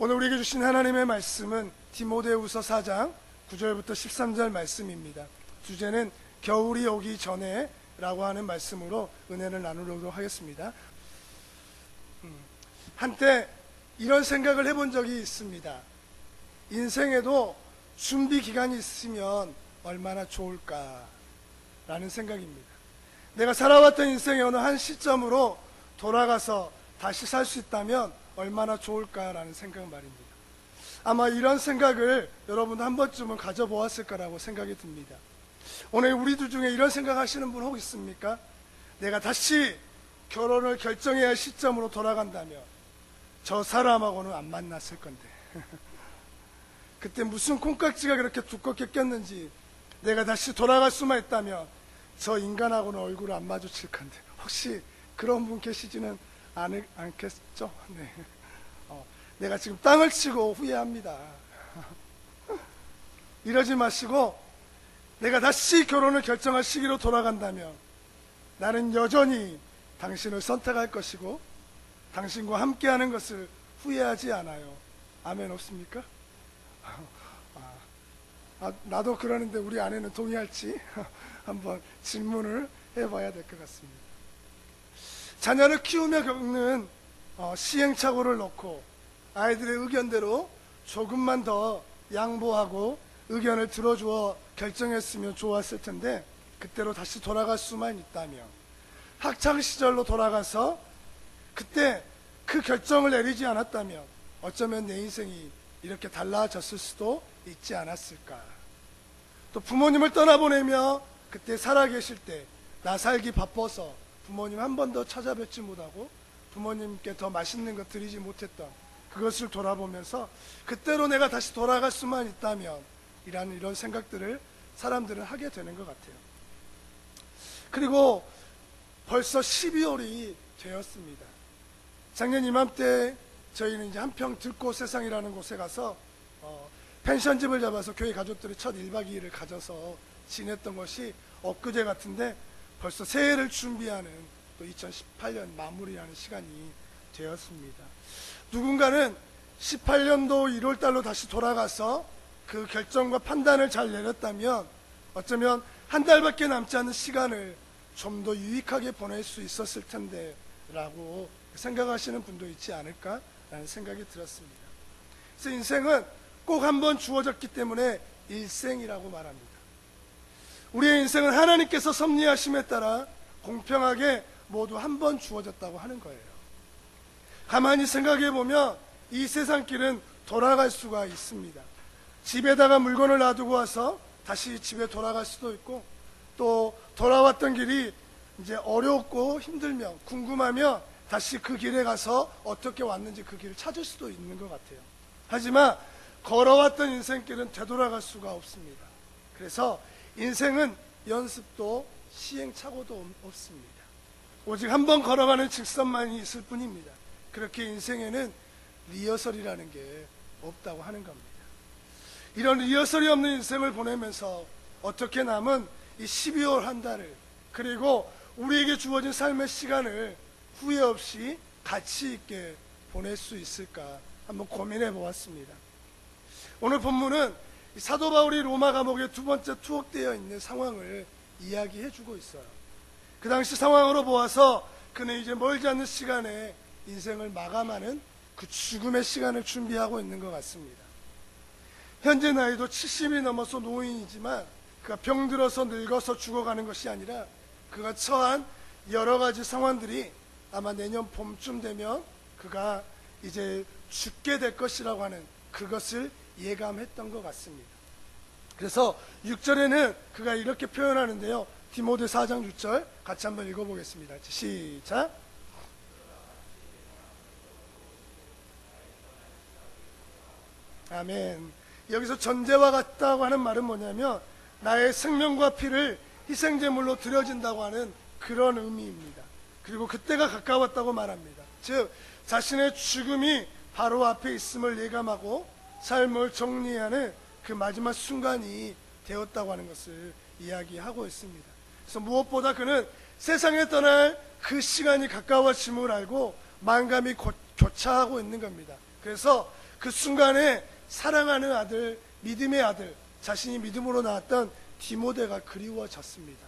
오늘 우리에게 주신 하나님의 말씀은 디모데후서 4장 9절부터 13절 말씀입니다. 주제는 겨울이 오기 전에 라고 하는 말씀으로 은혜를 나누도록 하겠습니다. 한때 이런 생각을 해본 적이 있습니다. 인생에도 준비 기간이 있으면 얼마나 좋을까 라는 생각입니다. 내가 살아왔던 인생의 어느 한 시점으로 돌아가서 다시 살 수 있다면 얼마나 좋을까라는 생각 말입니다. 아마 이런 생각을 여러분도 한 번쯤은 가져보았을 거라고 생각이 듭니다. 오늘 우리들 중에 이런 생각하시는 분 혹 있습니까? 내가 다시 결혼을 결정해야 할 시점으로 돌아간다면 저 사람하고는 안 만났을 건데 그때 무슨 콩깍지가 그렇게 두껍게 꼈는지 내가 다시 돌아갈 수만 있다면 저 인간하고는 얼굴을 안 마주칠 건데 혹시 그런 분 계시지는 않겠죠? 네. 내가 지금 땅을 치고 후회합니다. 이러지 마시고 내가 다시 결혼을 결정할 시기로 돌아간다면 나는 여전히 당신을 선택할 것이고 당신과 함께하는 것을 후회하지 않아요. 아멘 없습니까? 나도 그러는데 우리 아내는 동의할지 한번 질문을 해봐야 될 것 같습니다. 자녀를 키우며 겪는 시행착오를 놓고 아이들의 의견대로 조금만 더 양보하고 의견을 들어주어 결정했으면 좋았을 텐데 그때로 다시 돌아갈 수만 있다면 학창시절로 돌아가서 그때 그 결정을 내리지 않았다면 어쩌면 내 인생이 이렇게 달라졌을 수도 있지 않았을까. 또 부모님을 떠나보내며 그때 살아계실 때 나 살기 바빠서 부모님 한 번 더 찾아뵙지 못하고 부모님께 더 맛있는 것 드리지 못했던 그것을 돌아보면서 그때로 내가 다시 돌아갈 수만 있다면 이런 생각들을 사람들은 하게 되는 것 같아요. 그리고 벌써 12월이 되었습니다. 작년 이맘때 저희는 이제 한평 들꽃세상이라는 곳에 가서 펜션집을 잡아서 교회 가족들이 첫 1박 2일을 가져서 지냈던 것이 엊그제 같은데 벌써 새해를 준비하는 또 2018년 마무리하는 시간이 되었습니다. 누군가는 18년도 1월달로 다시 돌아가서 그 결정과 판단을 잘 내렸다면 어쩌면 한 달밖에 남지 않은 시간을 좀 더 유익하게 보낼 수 있었을 텐데 라고 생각하시는 분도 있지 않을까라는 생각이 들었습니다. 그래서 인생은 꼭 한 번 주어졌기 때문에 일생이라고 말합니다. 우리의 인생은 하나님께서 섭리하심에 따라 공평하게 모두 한 번 주어졌다고 하는 거예요. 가만히 생각해 보면 이 세상 길은 돌아갈 수가 있습니다. 집에다가 물건을 놔두고 와서 다시 집에 돌아갈 수도 있고 또 돌아왔던 길이 이제 어렵고 힘들면 궁금하면 다시 그 길에 가서 어떻게 왔는지 그 길을 찾을 수도 있는 것 같아요. 하지만 걸어왔던 인생길은 되돌아갈 수가 없습니다. 그래서 인생은 연습도 시행착오도 없습니다. 오직 한 번 걸어가는 직선만이 있을 뿐입니다. 그렇게 인생에는 리허설이라는 게 없다고 하는 겁니다. 이런 리허설이 없는 인생을 보내면서 어떻게 남은 이 12월 한 달을 그리고 우리에게 주어진 삶의 시간을 후회 없이 가치 있게 보낼 수 있을까 한번 고민해 보았습니다. 오늘 본문은 사도 바울이 로마 감옥에 두 번째 투옥되어 있는 상황을 이야기해 주고 있어요. 그 당시 상황으로 보아서 그는 이제 멀지 않는 시간에 인생을 마감하는 그 죽음의 시간을 준비하고 있는 것 같습니다. 현재 나이도 70이 넘어서 노인이지만 그가 병들어서 늙어서 죽어가는 것이 아니라 그가 처한 여러 가지 상황들이 아마 내년 봄쯤 되면 그가 이제 죽게 될 것이라고 하는 그것을 예감했던 것 같습니다. 그래서 6절에는 그가 이렇게 표현하는데요. 디모데 4장 6절 같이 한번 읽어보겠습니다. 시작. 아멘. 여기서 전제와 같다고 하는 말은 뭐냐면 나의 생명과 피를 희생제물로 드려진다고 하는 그런 의미입니다. 그리고 그때가 가까웠다고 말합니다. 즉 자신의 죽음이 바로 앞에 있음을 예감하고 삶을 정리하는 그 마지막 순간이 되었다고 하는 것을 이야기하고 있습니다. 그래서 무엇보다 그는 세상에 떠날 그 시간이 가까워짐을 알고 만감이 교차하고 있는 겁니다. 그래서 그 순간에 사랑하는 아들, 믿음의 아들, 자신이 믿음으로 낳았던 디모데가 그리워졌습니다.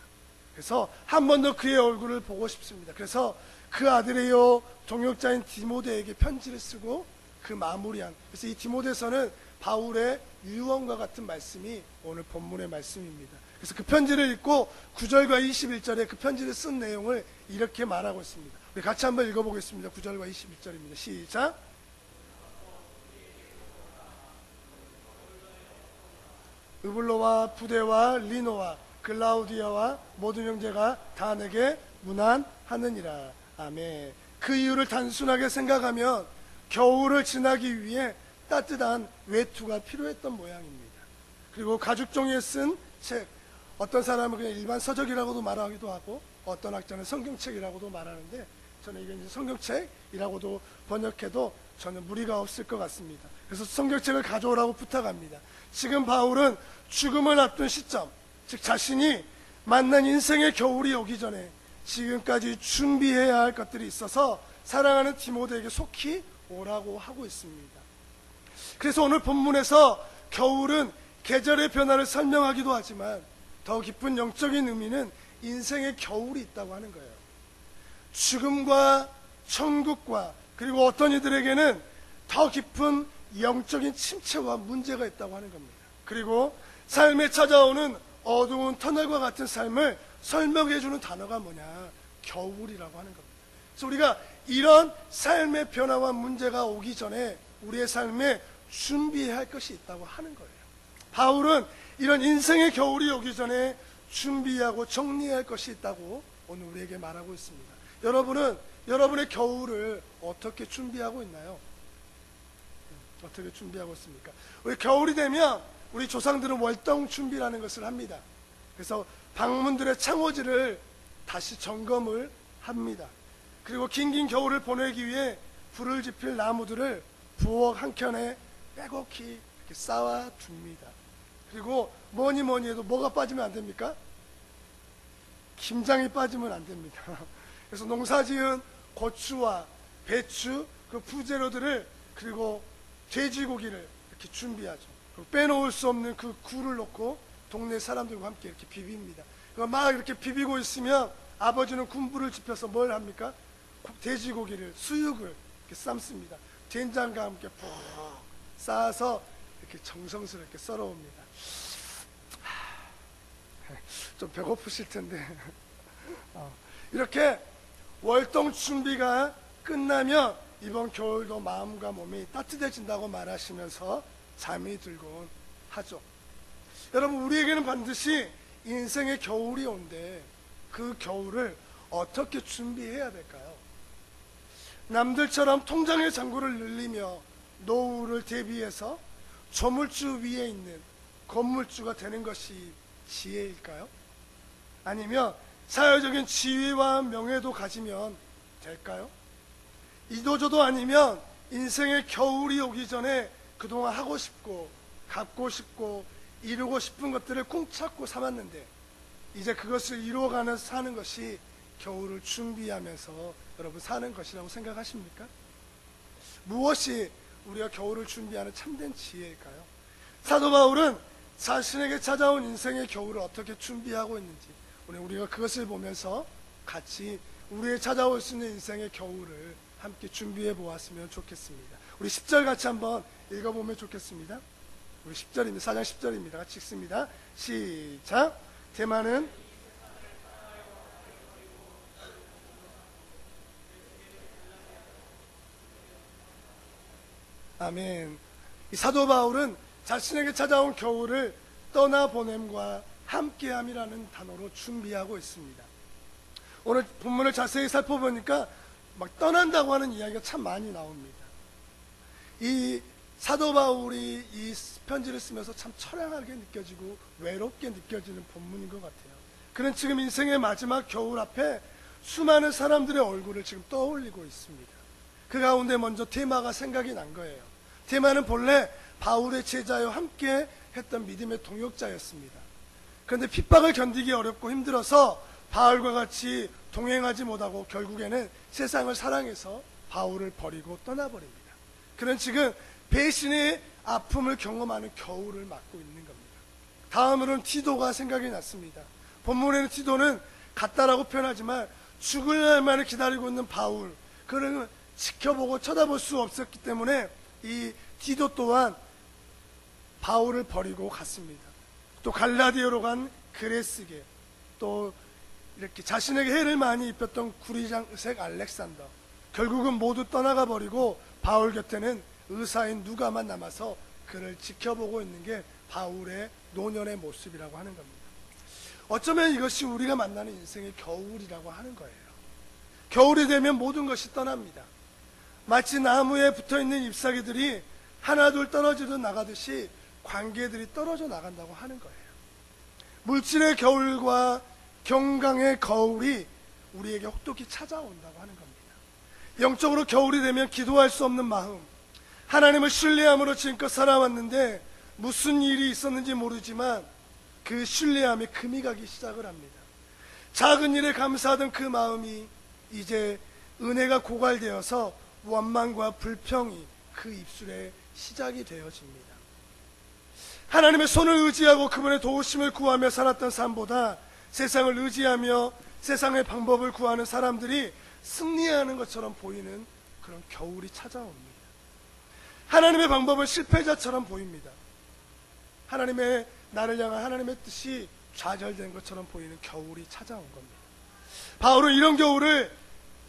그래서 한 번 더 그의 얼굴을 보고 싶습니다. 그래서 그 아들이요 동역자인 디모데에게 편지를 쓰고 그 마무리한, 그래서 이 디모데서는 바울의 유언과 같은 말씀이 오늘 본문의 말씀입니다. 그래서 그 편지를 읽고 9절과 21절에 그 편지를 쓴 내용을 이렇게 말하고 있습니다. 우리 같이 한번 읽어보겠습니다. 9절과 21절입니다. 시작. 으블로와 부데와 리노와 글라우디아와 모든 형제가 다 내게 문안하느니라. 아멘. 그 이유를 단순하게 생각하면 겨울을 지나기 위해 따뜻한 외투가 필요했던 모양입니다. 그리고 가죽종이에 쓴 책, 어떤 사람은 그냥 일반 서적이라고도 말하기도 하고 어떤 학자는 성경책이라고도 말하는데 저는 이게 이제 성경책이라고도 번역해도 전혀 무리가 없을 것 같습니다. 그래서 성경책을 가져오라고 부탁합니다. 지금 바울은 죽음을 앞둔 시점, 즉 자신이 만난 인생의 겨울이 오기 전에 지금까지 준비해야 할 것들이 있어서 사랑하는 디모데에게 속히 오라고 하고 있습니다. 그래서 오늘 본문에서 겨울은 계절의 변화를 설명하기도 하지만 더 깊은 영적인 의미는 인생의 겨울이 있다고 하는 거예요. 죽음과 천국과 그리고 어떤 이들에게는 더 깊은 영적인 침체와 문제가 있다고 하는 겁니다. 그리고 삶에 찾아오는 어두운 터널과 같은 삶을 설명해주는 단어가 뭐냐? 겨울이라고 하는 겁니다. 그래서 우리가 이런 삶의 변화와 문제가 오기 전에 우리의 삶에 준비해야 할 것이 있다고 하는 거예요. 바울은 이런 인생의 겨울이 오기 전에 준비하고 정리해야 할 것이 있다고 오늘 우리에게 말하고 있습니다. 여러분은 여러분의 겨울을 어떻게 준비하고 있나요? 어떻게 준비하고 있습니까? 우리 겨울이 되면 우리 조상들은 월동 준비라는 것을 합니다. 그래서 방문들의 창호지를 다시 점검을 합니다. 그리고 긴긴 겨울을 보내기 위해 불을 지필 나무들을 부엌 한켠에 빼곡히 이렇게 쌓아 둡니다. 그리고 뭐니 해도 뭐가 빠지면 안 됩니까? 김장이 빠지면 안 됩니다. 그래서 농사지은 고추와 배추, 그 부재료들을, 그리고 돼지고기를 이렇게 준비하죠. 그리고 빼놓을 수 없는 그 굴을 넣고 동네 사람들과 함께 이렇게 비빕니다. 막 이렇게 비비고 있으면 아버지는 군불을 지펴서 뭘 합니까? 돼지고기를, 수육을 이렇게 삶습니다. 된장과 함께 푹 쌓아서 이렇게 정성스럽게 썰어옵니다. 좀 배고프실 텐데 이렇게 월동 준비가 끝나면 이번 겨울도 마음과 몸이 따뜻해진다고 말하시면서 잠이 들곤 하죠. 여러분, 우리에게는 반드시 인생의 겨울이 온데 그 겨울을 어떻게 준비해야 될까요? 남들처럼 통장의 잔고를 늘리며 노후를 대비해서 조물주 위에 있는 건물주가 되는 것이 지혜일까요? 아니면 사회적인 지위와 명예도 가지면 될까요? 이도저도 아니면 인생의 겨울이 오기 전에 그동안 하고 싶고 갖고 싶고 이루고 싶은 것들을 꼭 찾고 삼았는데 이제 그것을 이루어가는 사는 것이 겨울을 준비하면서 여러분 사는 것이라고 생각하십니까? 무엇이 우리가 겨울을 준비하는 참된 지혜일까요? 사도 바울은 자신에게 찾아온 인생의 겨울을 어떻게 준비하고 있는지 오늘 우리가 그것을 보면서 같이 우리의 찾아올 수 있는 인생의 겨울을 함께 준비해 보았으면 좋겠습니다. 우리 10절 같이 한번 읽어보면 좋겠습니다. 우리 10절입니다. 4장 10절입니다. 같이 읽습니다. 시작. 대만은 아멘. 이 사도 바울은 자신에게 찾아온 겨울을 떠나보냄과 함께함이라는 단어로 준비하고 있습니다. 오늘 본문을 자세히 살펴보니까 막 떠난다고 하는 이야기가 참 많이 나옵니다. 이 사도 바울이 이 편지를 쓰면서 참 처량하게 느껴지고 외롭게 느껴지는 본문인 것 같아요. 그는 지금 인생의 마지막 겨울 앞에 수많은 사람들의 얼굴을 지금 떠올리고 있습니다. 그 가운데 먼저 데마가 생각이 난 거예요. 데마는 본래 바울의 제자여 함께 했던 믿음의 동역자였습니다. 그런데 핍박을 견디기 어렵고 힘들어서 바울과 같이 동행하지 못하고 결국에는 세상을 사랑해서 바울을 버리고 떠나버립니다. 그는 지금 배신의 아픔을 경험하는 겨울을 맞고 있는 겁니다. 다음으로는 디도가 생각이 났습니다. 본문에는 디도는 갔다라고 표현하지만 죽을 날만을 기다리고 있는 바울, 그를 지켜보고 쳐다볼 수 없었기 때문에 이 디도 또한 바울을 버리고 갔습니다. 또 갈라디아로 간 그레스게, 또 이렇게 자신에게 해를 많이 입혔던 구리장색 알렉산더, 결국은 모두 떠나가 버리고 바울 곁에는 의사인 누가만 남아서 그를 지켜보고 있는 게 바울의 노년의 모습이라고 하는 겁니다. 어쩌면 이것이 우리가 만나는 인생의 겨울이라고 하는 거예요. 겨울이 되면 모든 것이 떠납니다. 마치 나무에 붙어있는 잎사귀들이 하나둘 떨어지듯 나가듯이 관계들이 떨어져 나간다고 하는 거예요. 물질의 겨울과 경강의 거울이 우리에게 혹독히 찾아온다고 하는 겁니다. 영적으로 겨울이 되면 기도할 수 없는 마음, 하나님을 신뢰함으로 지금껏 살아왔는데 무슨 일이 있었는지 모르지만 그 신뢰함에 금이 가기 시작을 합니다. 작은 일에 감사하던 그 마음이 이제 은혜가 고갈되어서 원망과 불평이 그 입술에 시작이 되어집니다. 하나님의 손을 의지하고 그분의 도우심을 구하며 살았던 삶보다 세상을 의지하며 세상의 방법을 구하는 사람들이 승리하는 것처럼 보이는 그런 겨울이 찾아옵니다. 하나님의 방법은 실패자처럼 보입니다. 하나님의 나를 향한 하나님의 뜻이 좌절된 것처럼 보이는 겨울이 찾아온 겁니다. 바울은 이런 겨울을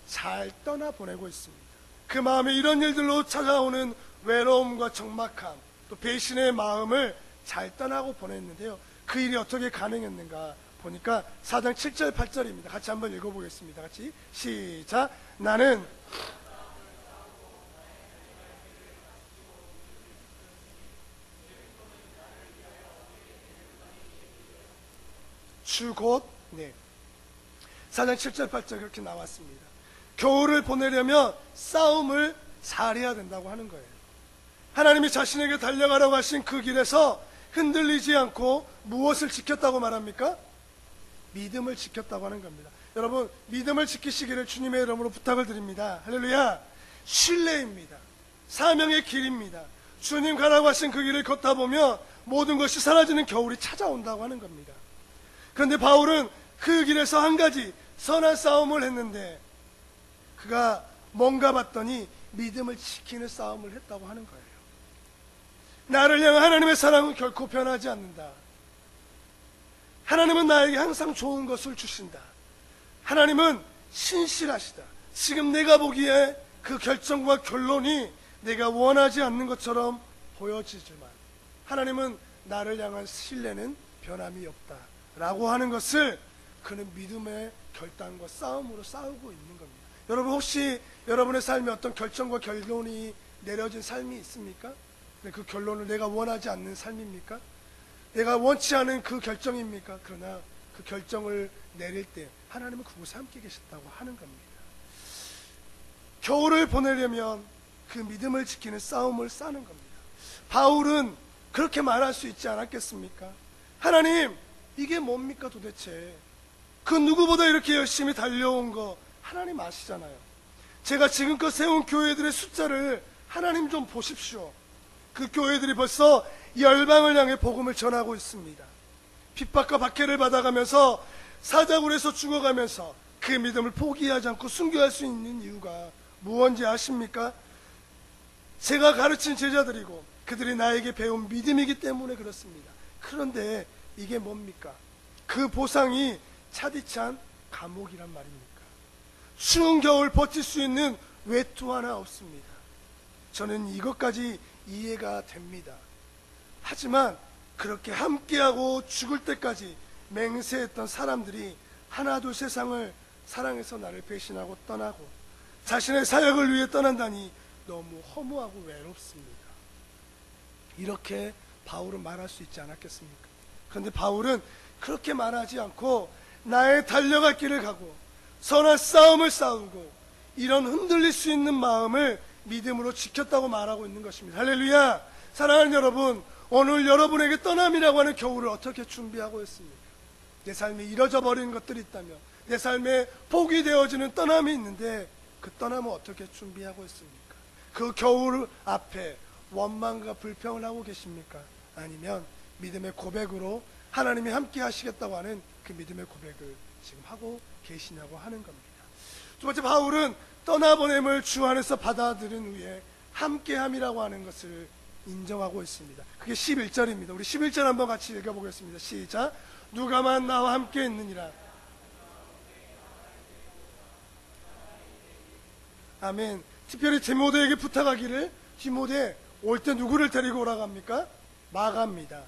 잘 떠나보내고 있습니다. 그 마음에 이런 일들로 찾아오는 외로움과 적막함, 또 배신의 마음을 잘 떠나고 보냈는데요. 그 일이 어떻게 가능했는가 보니까 4장 7절 8절입니다. 같이 한번 읽어보겠습니다. 같이 시작. 나는 주 곧 4장 7절 8절 그렇게 나왔습니다. 겨울을 보내려면 싸움을 잘해야 된다고 하는 거예요. 하나님이 자신에게 달려가라고 하신 그 길에서 흔들리지 않고 무엇을 지켰다고 말합니까? 믿음을 지켰다고 하는 겁니다. 여러분, 믿음을 지키시기를 주님의 이름으로 부탁을 드립니다. 할렐루야. 신뢰입니다. 사명의 길입니다. 주님 가라고 하신 그 길을 걷다 보면 모든 것이 사라지는 겨울이 찾아온다고 하는 겁니다. 그런데 바울은 그 길에서 한 가지 선한 싸움을 했는데 그가 뭔가 봤더니 믿음을 지키는 싸움을 했다고 하는 거예요. 나를 향한 하나님의 사랑은 결코 변하지 않는다. 하나님은 나에게 항상 좋은 것을 주신다. 하나님은 신실하시다. 지금 내가 보기에 그 결정과 결론이 내가 원하지 않는 것처럼 보여지지만 하나님은 나를 향한 신뢰는 변함이 없다 라고 하는 것을 그는 믿음의 결단과 싸움으로 싸우고 있는 겁니다. 여러분, 혹시 여러분의 삶에 어떤 결정과 결론이 내려진 삶이 있습니까? 그 결론을 내가 원하지 않는 삶입니까? 내가 원치 않은 그 결정입니까? 그러나 그 결정을 내릴 때 하나님은 그곳에 함께 계셨다고 하는 겁니다. 겨울을 보내려면 그 믿음을 지키는 싸움을 싸는 겁니다. 바울은 그렇게 말할 수 있지 않았겠습니까? 하나님, 이게 뭡니까 도대체? 그 누구보다 이렇게 열심히 달려온 거 하나님 아시잖아요. 제가 지금껏 세운 교회들의 숫자를 하나님 좀 보십시오. 그 교회들이 벌써 열방을 향해 복음을 전하고 있습니다. 핍박과 박해를 받아가면서 사자굴에서 죽어가면서 그 믿음을 포기하지 않고 순교할 수 있는 이유가 무엇인지 아십니까? 제가 가르친 제자들이고 그들이 나에게 배운 믿음이기 때문에 그렇습니다. 그런데 이게 뭡니까? 그 보상이 차디찬 감옥이란 말입니까? 추운 겨울 버틸 수 있는 외투 하나 없습니다. 저는 이것까지 이해가 됩니다. 하지만 그렇게 함께하고 죽을 때까지 맹세했던 사람들이 하나둘 세상을 사랑해서 나를 배신하고 떠나고 자신의 사역을 위해 떠난다니 너무 허무하고 외롭습니다. 이렇게 바울은 말할 수 있지 않았겠습니까? 그런데 바울은 그렇게 말하지 않고 나의 달려갈 길을 가고 선한 싸움을 싸우고 이런 흔들릴 수 있는 마음을 믿음으로 지켰다고 말하고 있는 것입니다. 할렐루야. 사랑하는 여러분, 오늘 여러분에게 떠남이라고 하는 겨울을 어떻게 준비하고 있습니까? 내 삶에 이뤄져 버린 것들이 있다면, 내 삶에 포기되어지는 떠남이 있는데 그 떠남을 어떻게 준비하고 있습니까? 그 겨울 앞에 원망과 불평을 하고 계십니까? 아니면 믿음의 고백으로 하나님이 함께 하시겠다고 하는 그 믿음의 고백을 지금 하고 계시냐고 하는 겁니다. 두 번째, 바울은 떠나보냄을 주 안에서 받아들인 후에 함께함이라고 하는 것을 인정하고 있습니다. 그게 11절입니다. 우리 11절 한번 같이 읽어보겠습니다. 시작. 누가만 나와 함께 있느니라. 아멘. 특별히 디모데에게 부탁하기를, 디모데 올 때 누구를 데리고 오라고 합니까? 마가입니다.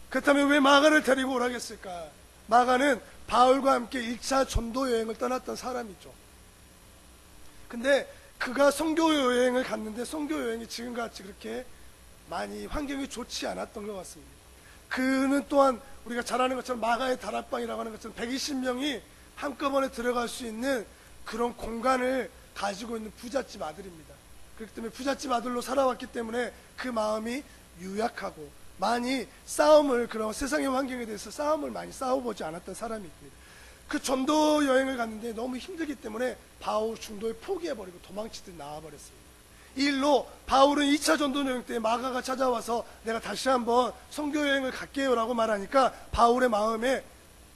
그렇다면 왜 마가를 데리고 오라겠을까? 마가는 바울과 함께 1차 전도 여행을 떠났던 사람이죠. 근데 그가 선교 여행을 갔는데 선교 여행이 지금같이 그렇게 많이 환경이 좋지 않았던 것 같습니다. 그는 또한 우리가 잘 아는 것처럼 마가의 다락방이라고 하는 것처럼 120명이 한꺼번에 들어갈 수 있는 그런 공간을 가지고 있는 부잣집 아들입니다. 그렇기 때문에 부잣집 아들로 살아왔기 때문에 그 마음이 유약하고 많이 싸움을, 그런 세상의 환경에 대해서 싸움을 많이 싸워보지 않았던 사람입니다. 그 전도 여행을 갔는데 너무 힘들기 때문에 바울 중도에 포기해버리고 도망치듯 나와버렸습니다. 이 일로 바울은 2차 전도 여행 때 마가가 찾아와서 내가 다시 한번 선교 여행을 갈게요 라고 말하니까 바울의 마음에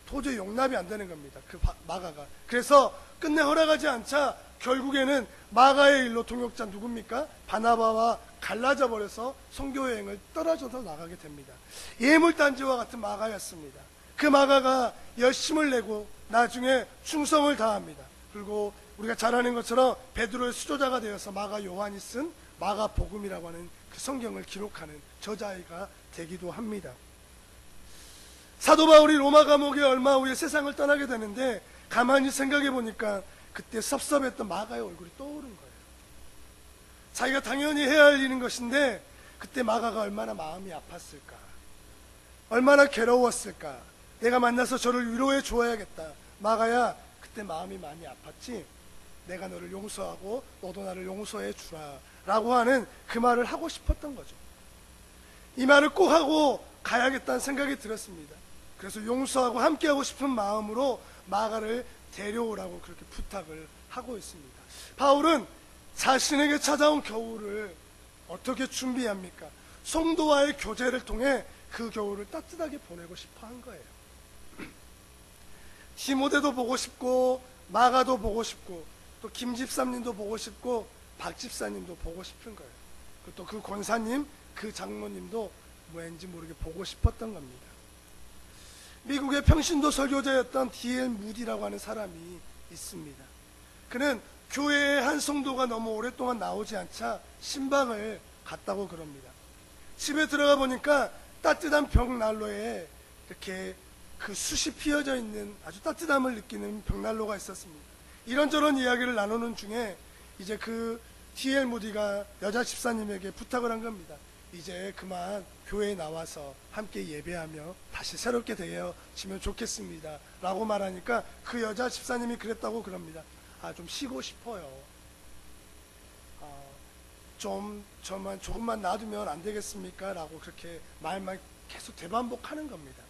도저히 용납이 안 되는 겁니다. 그 마가가. 그래서 끝내 허락하지 않자 결국에는 마가의 일로 동역자 누굽니까? 바나바와 갈라져 버려서 선교 여행을 떨어져서 나가게 됩니다. 예물단지와 같은 마가였습니다. 그 마가가 열심을 내고 나중에 충성을 다합니다. 그리고 우리가 잘 아는 것처럼 베드로의 수조자가 되어서 마가 요한이 쓴 마가복음이라고 하는 그 성경을 기록하는 저자가 되기도 합니다. 사도 바울이 로마 감옥에 얼마 후에 세상을 떠나게 되는데 가만히 생각해 보니까 그때 섭섭했던 마가의 얼굴이 떠오른 거예요. 자기가 당연히 해야 할 일인 것인데 그때 마가가 얼마나 마음이 아팠을까, 얼마나 괴로웠을까. 내가 만나서 저를 위로해 주어야겠다. 마가야, 그때 마음이 많이 아팠지? 내가 너를 용서하고 너도 나를 용서해 주라 라고 하는 그 말을 하고 싶었던 거죠. 이 말을 꼭 하고 가야겠다는 생각이 들었습니다. 그래서 용서하고 함께하고 싶은 마음으로 마가를 데려오라고 그렇게 부탁을 하고 있습니다. 바울은 자신에게 찾아온 겨울을 어떻게 준비합니까? 성도와의 교제를 통해 그 겨울을 따뜻하게 보내고 싶어 한 거예요. 디모데도 보고 싶고 마가도 보고 싶고 또 김 집사님도 보고 싶고 박 집사님도 보고 싶은 거예요. 또 그 권사님, 그 장로님도 왠지 모르게 보고 싶었던 겁니다. 미국의 평신도 설교자였던 D.L. 무디라고 하는 사람이 있습니다. 그는 교회의 한 성도가 너무 오랫동안 나오지 않자 신방을 갔다고 그럽니다. 집에 들어가 보니까 따뜻한 벽난로에 이렇게 그 숯이 피어져 있는 아주 따뜻함을 느끼는 벽난로가 있었습니다. 이런저런 이야기를 나누는 중에 이제 그 D.L. 무디가 여자 집사님에게 부탁을 한 겁니다. 이제 그만 교회에 나와서 함께 예배하며 다시 새롭게 되어지면 좋겠습니다 라고 말하니까 그 여자 집사님이 그랬다고 그럽니다. 좀 쉬고 싶어요. 저만 조금만 놔두면 안 되겠습니까? 라고 그렇게 말만 계속 되반복하는 겁니다.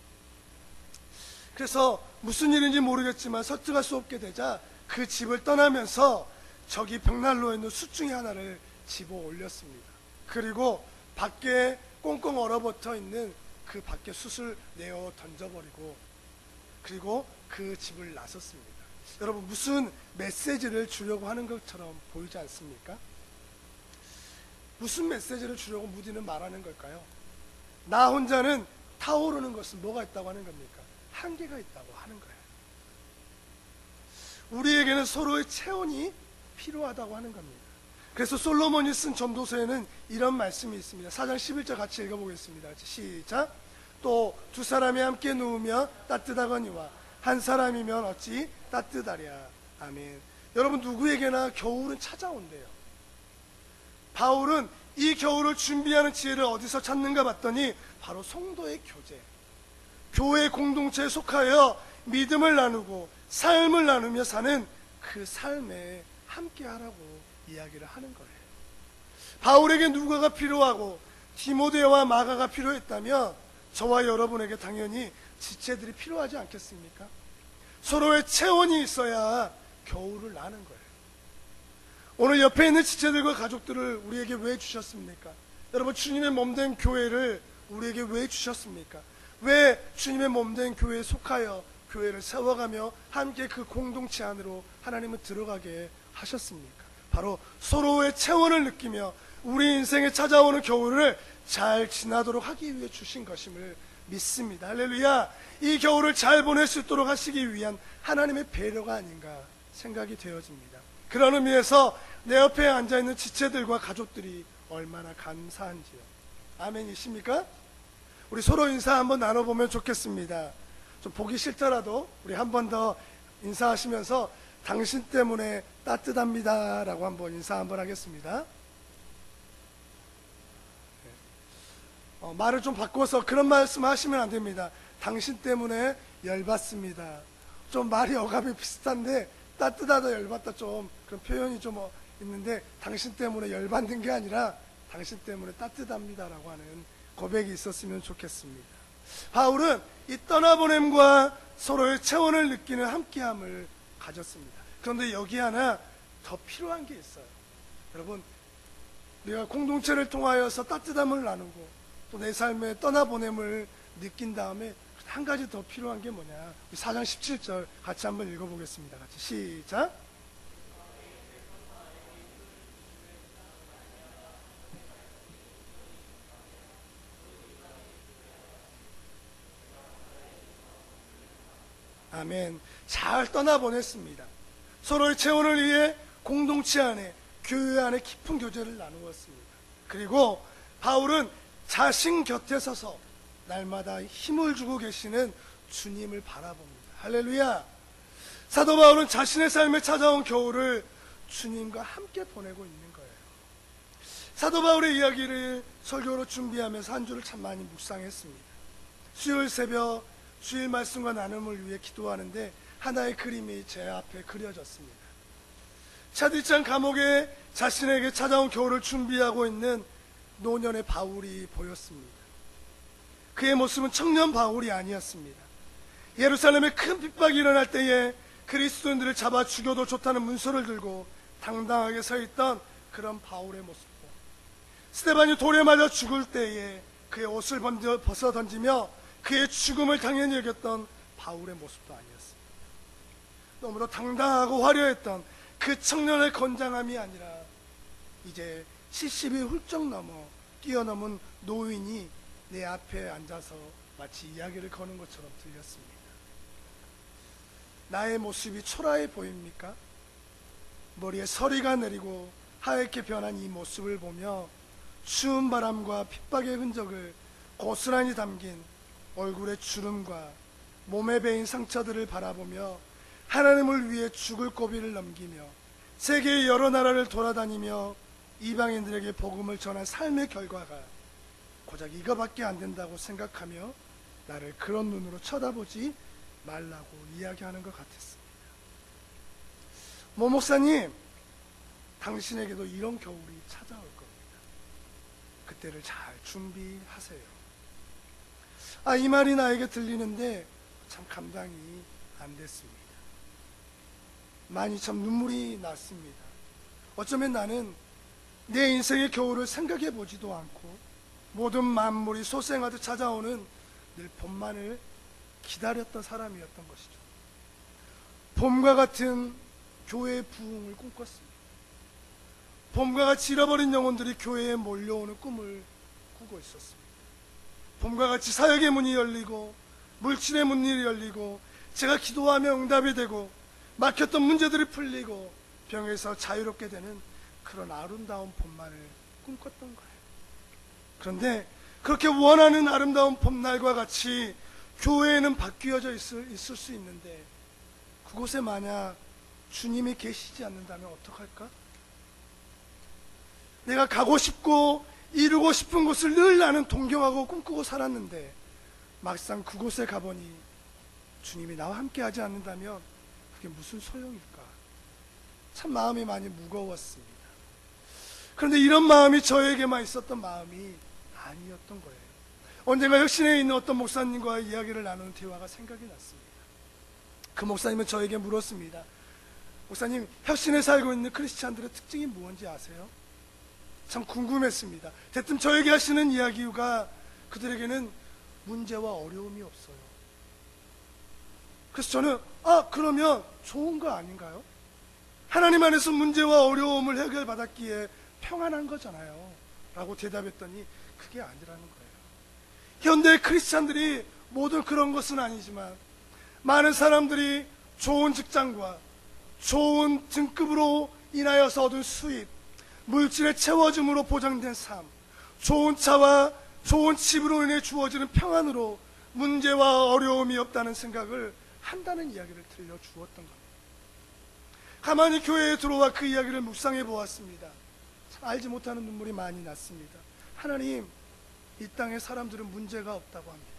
그래서 무슨 일인지 모르겠지만 설득할 수 없게 되자 그 집을 떠나면서 저기 벽난로에 있는 숯 중에 하나를 집어 올렸습니다. 그리고 밖에 꽁꽁 얼어붙어 있는 그 밖에 숯을 내어 던져버리고 그리고 그 집을 나섰습니다. 여러분, 무슨 메시지를 주려고 하는 것처럼 보이지 않습니까? 무슨 메시지를 주려고 무디는 말하는 걸까요? 나 혼자는 타오르는 것은 뭐가 있다고 하는 겁니까? 한계가 있다고 하는 거예요. 우리에게는 서로의 체온이 필요하다고 하는 겁니다. 그래서 솔로몬이 쓴 전도서에는 이런 말씀이 있습니다. 4장 11절 같이 읽어보겠습니다. 시작. 또 두 사람이 함께 누우며 따뜻하거니와 한 사람이면 어찌 따뜻하랴. 아멘. 여러분, 누구에게나 겨울은 찾아온대요. 바울은 이 겨울을 준비하는 지혜를 어디서 찾는가 봤더니 바로 성도의 교제, 교회 공동체에 속하여 믿음을 나누고 삶을 나누며 사는 그 삶에 함께 하라고 이야기를 하는 거예요. 바울에게 누가가 필요하고 디모데와 마가가 필요했다면 저와 여러분에게 당연히 지체들이 필요하지 않겠습니까? 서로의 체온이 있어야 겨울을 나는 거예요. 오늘 옆에 있는 지체들과 가족들을 우리에게 왜 주셨습니까? 여러분, 주님의 몸된 교회를 우리에게 왜 주셨습니까? 왜 주님의 몸된 교회에 속하여 교회를 세워가며 함께 그 공동체 안으로 하나님은 들어가게 하셨습니까? 바로 서로의 체온을 느끼며 우리 인생에 찾아오는 겨울을 잘 지나도록 하기 위해 주신 것임을 믿습니다. 할렐루야. 이 겨울을 잘 보낼 수 있도록 하시기 위한 하나님의 배려가 아닌가 생각이 되어집니다. 그런 의미에서 내 옆에 앉아있는 지체들과 가족들이 얼마나 감사한지요. 아멘이십니까? 우리 서로 인사 한번 나눠보면 좋겠습니다. 좀 보기 싫더라도 우리 한 번 더 인사하시면서 당신 때문에 따뜻합니다 라고 한번 인사 한번 하겠습니다. 말을 좀 바꿔서 그런 말씀 하시면 안 됩니다. 당신 때문에 열받습니다. 좀 말이 어감이 비슷한데 따뜻하다 열받다 좀 그런 표현이 좀 있는데, 당신 때문에 열받는 게 아니라 당신 때문에 따뜻합니다 라고 하는 고백이 있었으면 좋겠습니다. 바울은 이 떠나보냄과 서로의 체온을 느끼는 함께함을 가졌습니다. 그런데 여기 하나 더 필요한 게 있어요. 여러분, 내가 공동체를 통하여서 따뜻함을 나누고 또 내 삶의 떠나보냄을 느낀 다음에 한 가지 더 필요한 게 뭐냐, 4장 17절 같이 한번 읽어보겠습니다. 같이 시작. 아멘. 잘 떠나보냈습니다. 서로의 체온을 위해 공동체 안에, 교회 안에 깊은 교제를 나누었습니다. 그리고 바울은 자신 곁에 서서 날마다 힘을 주고 계시는 주님을 바라봅니다. 할렐루야. 사도 바울은 자신의 삶에 찾아온 겨울을 주님과 함께 보내고 있는 거예요. 사도 바울의 이야기를 설교로 준비하면서 한 주를 참 많이 묵상했습니다. 수요일 새벽 주일 말씀과 나눔을 위해 기도하는데 하나의 그림이 제 앞에 그려졌습니다. 차디찬 감옥에 자신에게 찾아온 겨울을 준비하고 있는 노년의 바울이 보였습니다. 그의 모습은 청년 바울이 아니었습니다. 예루살렘에 큰 핍박이 일어날 때에 그리스도인들을 잡아 죽여도 좋다는 문서를 들고 당당하게 서 있던 그런 바울의 모습도, 스데반이 돌에 맞아 죽을 때에 그의 옷을 벗어 던지며 그의 죽음을 당연히 여겼던 바울의 모습도 아니었습니다. 너무도 당당하고 화려했던 그 청년의 건장함이 아니라 이제 70이 훌쩍 넘어 뛰어넘은 노인이 내 앞에 앉아서 마치 이야기를 거는 것처럼 들렸습니다. 나의 모습이 초라해 보입니까? 머리에 서리가 내리고 하얗게 변한 이 모습을 보며 추운 바람과 핍박의 흔적을 고스란히 담긴 얼굴의 주름과 몸에 베인 상처들을 바라보며 하나님을 위해 죽을 고비를 넘기며 세계의 여러 나라를 돌아다니며 이방인들에게 복음을 전한 삶의 결과가 고작 이거밖에 안 된다고 생각하며 나를 그런 눈으로 쳐다보지 말라고 이야기하는 것 같았습니다. 모 목사님, 당신에게도 이런 겨울이 찾아올 겁니다. 그때를 잘 준비하세요. 이 말이 나에게 들리는데 참 감당이 안 됐습니다. 많이 참 눈물이 났습니다. 어쩌면 나는 내 인생의 겨울을 생각해 보지도 않고 모든 만물이 소생하듯 찾아오는 늘 봄만을 기다렸던 사람이었던 것이죠. 봄과 같은 교회의 부흥을 꿈꿨습니다. 봄과 같이 잃어버린 영혼들이 교회에 몰려오는 꿈을 꾸고 있었습니다. 봄과 같이 사역의 문이 열리고 물질의 문이 열리고 제가 기도하며 응답이 되고 막혔던 문제들이 풀리고 병에서 자유롭게 되는 그런 아름다운 봄날을 꿈꿨던 거예요. 그런데 그렇게 원하는 아름다운 봄날과 같이 교회에는 바뀌어져 있을 수 있는데 그곳에 만약 주님이 계시지 않는다면 어떡할까? 내가 가고 싶고 이루고 싶은 곳을 늘 나는 동경하고 꿈꾸고 살았는데 막상 그곳에 가보니 주님이 나와 함께 하지 않는다면 그게 무슨 소용일까? 참 마음이 많이 무거웠습니다. 그런데 이런 마음이 저에게만 있었던 마음이 아니었던 거예요. 언젠가 혁신에 있는 어떤 목사님과 이야기를 나누는 대화가 생각이 났습니다. 그 목사님은 저에게 물었습니다. 목사님, 혁신에 살고 있는 크리스찬들의 특징이 무엇인지 아세요? 참 궁금했습니다. 대뜸 저에게 하시는 이야기가 그들에게는 문제와 어려움이 없어요. 그래서 저는 그러면 좋은 거 아닌가요? 하나님 안에서 문제와 어려움을 해결받았기에 평안한 거잖아요 라고 대답했더니 그게 아니라는 거예요. 현대 크리스찬들이 모두 그런 것은 아니지만 많은 사람들이 좋은 직장과 좋은 등급으로 인하여서 얻은 수입, 물질의 채워줌으로 보장된 삶, 좋은 차와 좋은 집으로 인해 주어지는 평안으로 문제와 어려움이 없다는 생각을 한다는 이야기를 들려주었던 겁니다. 가만히 교회에 들어와 그 이야기를 묵상해 보았습니다. 참 알지 못하는 눈물이 많이 났습니다. 하나님, 이 땅의 사람들은 문제가 없다고 합니다.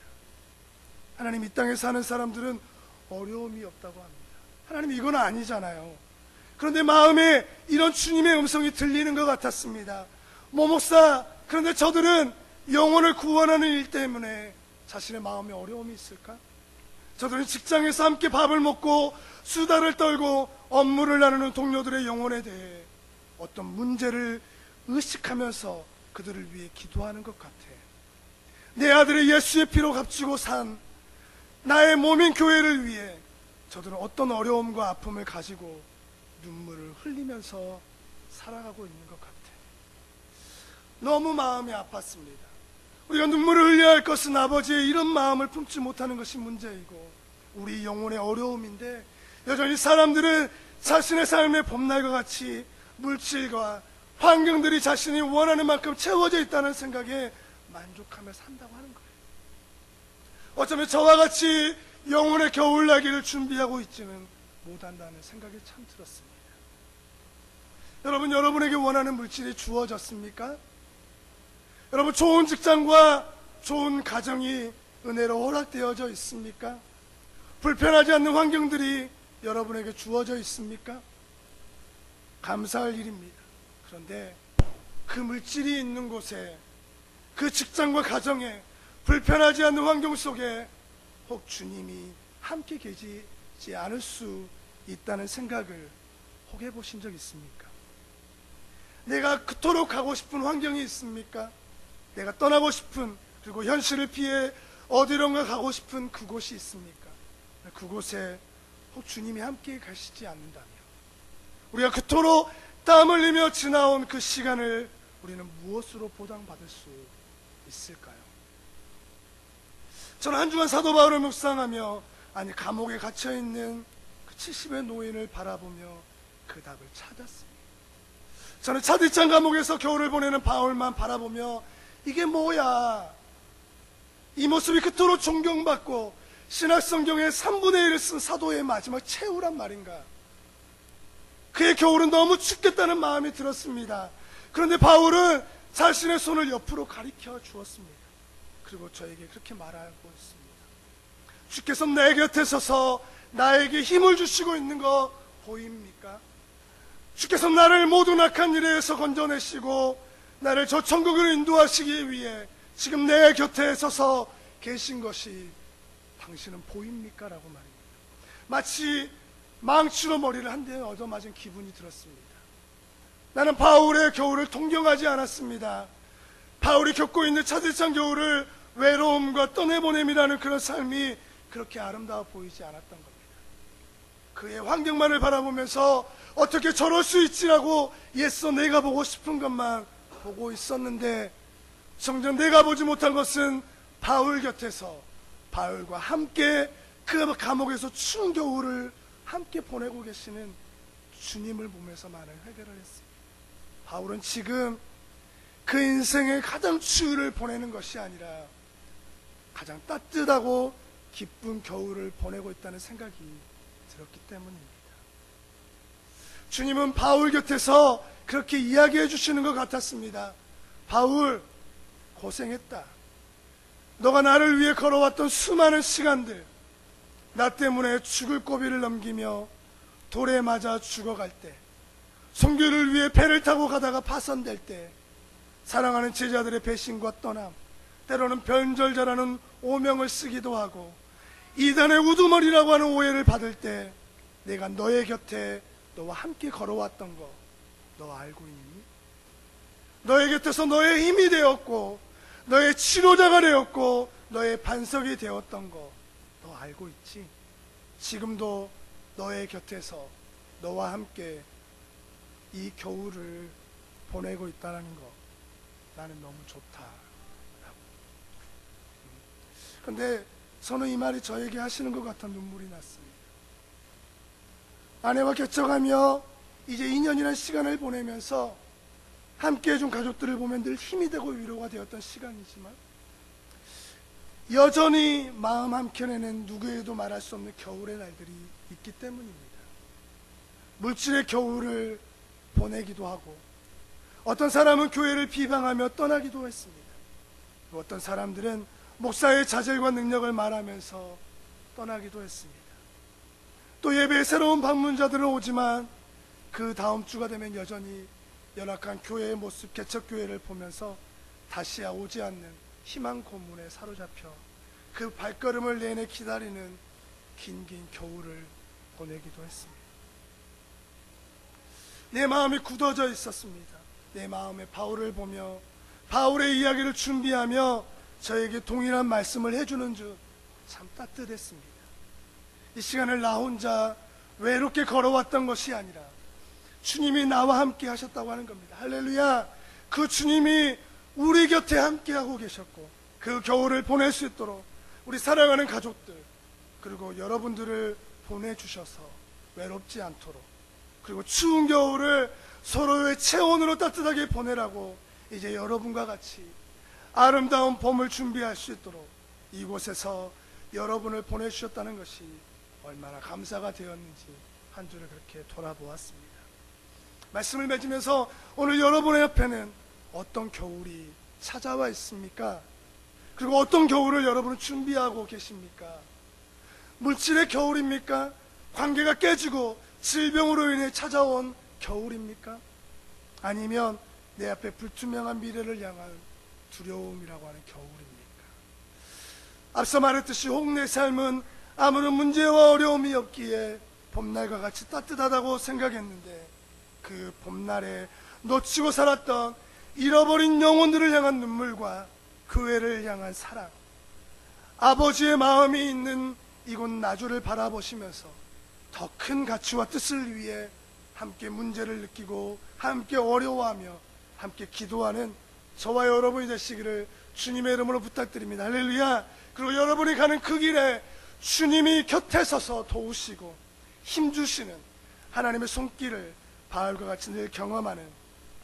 하나님, 이 땅에 사는 사람들은 어려움이 없다고 합니다. 하나님, 이건 아니잖아요. 그런데 마음에 이런 주님의 음성이 들리는 것 같았습니다. 목사, 그런데 저들은 영혼을 구원하는 일 때문에 자신의 마음에 어려움이 있을까? 저들은 직장에서 함께 밥을 먹고 수다를 떨고 업무를 나누는 동료들의 영혼에 대해 어떤 문제를 의식하면서 그들을 위해 기도하는 것 같아. 내 아들의 예수의 피로 값지고 산 나의 몸인 교회를 위해 저들은 어떤 어려움과 아픔을 가지고 눈물을 흘리면서 살아가고 있는 것 같아. 너무 마음이 아팠습니다. 우리가 눈물을 흘려야 할 것은 아버지의 이런 마음을 품지 못하는 것이 문제이고 우리 영혼의 어려움인데, 여전히 사람들은 자신의 삶의 봄날과 같이 물질과 환경들이 자신이 원하는 만큼 채워져 있다는 생각에 만족하며 산다고 하는 거예요. 어쩌면 저와 같이 영혼의 겨울나기를 준비하고 있지는 못한다는 생각이 참 들었습니다. 여러분, 여러분에게 원하는 물질이 주어졌습니까? 여러분, 좋은 직장과 좋은 가정이 은혜로 허락되어져 있습니까? 불편하지 않는 환경들이 여러분에게 주어져 있습니까? 감사할 일입니다. 그런데 그 물질이 있는 곳에, 그 직장과 가정에, 불편하지 않는 환경 속에 혹 주님이 함께 계시지 않을 수 있다는 생각을 혹 해보신 적 있습니까? 내가 그토록 가고 싶은 환경이 있습니까? 내가 떠나고 싶은, 그리고 현실을 피해 어디론가 가고 싶은 그곳이 있습니까? 그곳에 혹 주님이 함께 가시지 않는다면, 우리가 그토록 땀 흘리며 지나온 그 시간을 우리는 무엇으로 보상받을 수 있을까요? 저는 한 주간 사도 바울을 묵상하며 감옥에 갇혀있는 그 70의 노인을 바라보며 그 답을 찾았습니다. 저는 차디찬 감옥에서 겨울을 보내는 바울만 바라보며 이게 뭐야? 이 모습이 그토록 존경받고 신약성경의 3분의 1을 쓴 사도의 마지막 최후란 말인가? 그의 겨울은 너무 춥겠다는 마음이 들었습니다. 그런데 바울은 자신의 손을 옆으로 가리켜 주었습니다. 그리고 저에게 그렇게 말하고 있습니다. 주께서 내 곁에 서서 나에게 힘을 주시고 있는 거 보입니까? 주께서 나를 모든 악한 일에서 건져내시고 나를 저 천국으로 인도하시기 위해 지금 내 곁에 서서 계신 것이 당신은 보입니까? 라고 말입니다. 마치 망치로 머리를 한 대 얻어맞은 기분이 들었습니다. 나는 바울의 겨울을 동경하지 않았습니다. 바울이 겪고 있는 차디찬 겨울을 외로움과 떠내보냄이라는 그런 삶이 그렇게 아름다워 보이지 않았던 겁니다. 그의 환경만을 바라보면서 어떻게 저럴 수 있지라고 애써 내가 보고 싶은 것만 보고 있었는데, 정작 내가 보지 못한 것은 바울 곁에서 바울과 함께 그 감옥에서 추운 겨울을 함께 보내고 계시는 주님을 보면서 많은 회개를 했습니다. 바울은 지금 그 인생의 가장 추위를 보내는 것이 아니라 가장 따뜻하고 기쁜 겨울을 보내고 있다는 생각이 들었기 때문입니다. 주님은 바울 곁에서 그렇게 이야기해 주시는 것 같았습니다. 바울, 고생했다. 너가 나를 위해 걸어왔던 수많은 시간들, 나 때문에 죽을 고비를 넘기며 돌에 맞아 죽어갈 때, 선교를 위해 배를 타고 가다가 파손될 때, 사랑하는 제자들의 배신과 떠남, 때로는 변절자라는 오명을 쓰기도 하고 이단의 우두머리라고 하는 오해를 받을 때 내가 너의 곁에 너와 함께 걸어왔던 거 너 알고 있니? 너의 곁에서 너의 힘이 되었고 너의 치료자가 되었고 너의 반석이 되었던 거 너 알고 있지? 지금도 너의 곁에서 너와 함께 이 겨울을 보내고 있다는 거 나는 너무 좋다. 그런데 저는 이 말이 저에게 하시는 것 같아 눈물이 났습니다. 아내와 개척하며 이제 2년이라는 시간을 보내면서 함께 해준 가족들을 보면 늘 힘이 되고 위로가 되었던 시간이지만 여전히 마음 한켠에는 누구에도 말할 수 없는 겨울의 날들이 있기 때문입니다. 물질의 겨울을 보내기도 하고 어떤 사람은 교회를 비방하며 떠나기도 했습니다. 어떤 사람들은 목사의 자질과 능력을 말하면서 떠나기도 했습니다. 또 예배에 새로운 방문자들은 오지만 그 다음 주가 되면 여전히 연약한 교회의 모습, 개척교회를 보면서 다시야 오지 않는 희망 고문에 사로잡혀 그 발걸음을 내내 기다리는 긴 겨울을 보내기도 했습니다. 내 마음이 굳어져 있었습니다. 내 마음에 바울을 보며 바울의 이야기를 준비하며 저에게 동일한 말씀을 해주는 줄 참 따뜻했습니다. 이 시간을 나 혼자 외롭게 걸어왔던 것이 아니라 주님이 나와 함께 하셨다고 하는 겁니다. 할렐루야. 그 주님이 우리 곁에 함께하고 계셨고 그 겨울을 보낼 수 있도록 우리 사랑하는 가족들 그리고 여러분들을 보내주셔서 외롭지 않도록 그리고 추운 겨울을 서로의 체온으로 따뜻하게 보내라고 이제 여러분과 같이 아름다운 봄을 준비할 수 있도록 이곳에서 여러분을 보내주셨다는 것이 얼마나 감사가 되었는지 한 주를 그렇게 돌아보았습니다. 말씀을 맺으면서 오늘 여러분의 옆에는 어떤 겨울이 찾아와 있습니까? 그리고 어떤 겨울을 여러분은 준비하고 계십니까? 물질의 겨울입니까? 관계가 깨지고 질병으로 인해 찾아온 겨울입니까? 아니면 내 앞에 불투명한 미래를 향한 두려움이라고 하는 겨울입니까? 앞서 말했듯이 혹 내 삶은 아무런 문제와 어려움이 없기에 봄날과 같이 따뜻하다고 생각했는데 그 봄날에 놓치고 살았던 잃어버린 영혼들을 향한 눈물과 교회를 향한 사랑, 아버지의 마음이 있는 이곳 나주를 바라보시면서 더 큰 가치와 뜻을 위해 함께 문제를 느끼고 함께 어려워하며 함께 기도하는 저와 여러분이 되시기를 주님의 이름으로 부탁드립니다. 할렐루야. 그리고 여러분이 가는 그 길에 주님이 곁에 서서 도우시고 힘주시는 하나님의 손길을 바울과 같이 늘 경험하는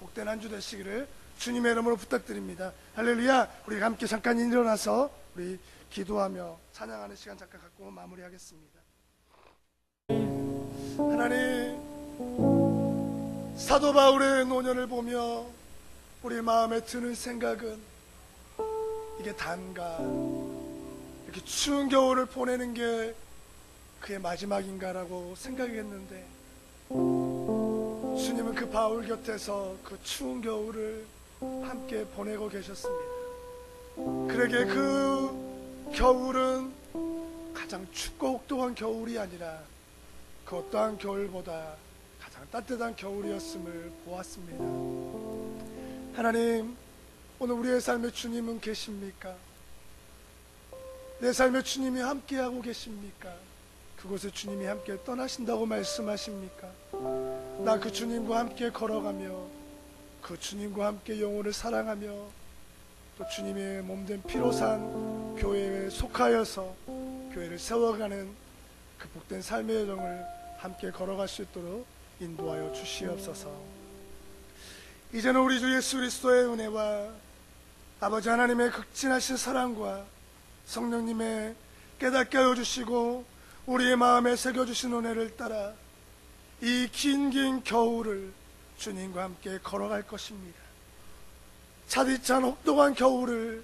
복된 한 주 되시기를 주님의 이름으로 부탁드립니다. 할렐루야. 우리 함께 잠깐 일어나서 우리 기도하며 찬양하는 시간 잠깐 갖고 마무리하겠습니다. 하나님, 사도 바울의 노년을 보며 우리 마음에 드는 생각은 이게 단가 이렇게 추운 겨울을 보내는 게 그의 마지막인가라고 생각했는데 주님은 그 바울 곁에서 그 추운 겨울을 함께 보내고 계셨습니다. 그러게 그 겨울은 가장 춥고 혹독한 겨울이 아니라 그 어떠한 겨울보다 가장 따뜻한 겨울이었음을 보았습니다. 하나님, 오늘 우리의 삶에 주님은 계십니까? 내 삶에 주님이 함께하고 계십니까? 그곳에 주님이 함께 떠나신다고 말씀하십니까? 나 그 주님과 함께 걸어가며 그 주님과 함께 영혼을 사랑하며 또 주님의 몸된 피로 산 교회에 속하여서 교회를 세워가는 그 복된 삶의 여정을 함께 걸어갈 수 있도록 인도하여 주시옵소서. 이제는 우리 주 예수 그리스도의 은혜와 아버지 하나님의 극진하신 사랑과 성령님의 깨닫게 하여 주시고 우리의 마음에 새겨주신 은혜를 따라 이 긴 겨울을 주님과 함께 걸어갈 것입니다. 차디찬 혹독한 겨울을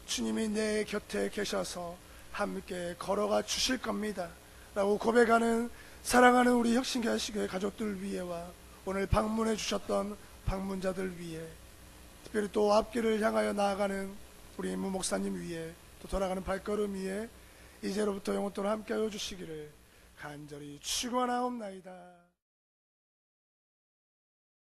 주님이 내 곁에 계셔서 함께 걸어가 주실 겁니다 라고 고백하는 사랑하는 우리 혁신교회 가족들 위에와 오늘 방문해 주셨던 방문자들 위에 특별히 또 앞길을 향하여 나아가는 우리 임 목사님 위에 또 돌아가는 발걸음 위에 이제로부터 영원토록 함께하여 주시기를 간절히 축원하옵나이다.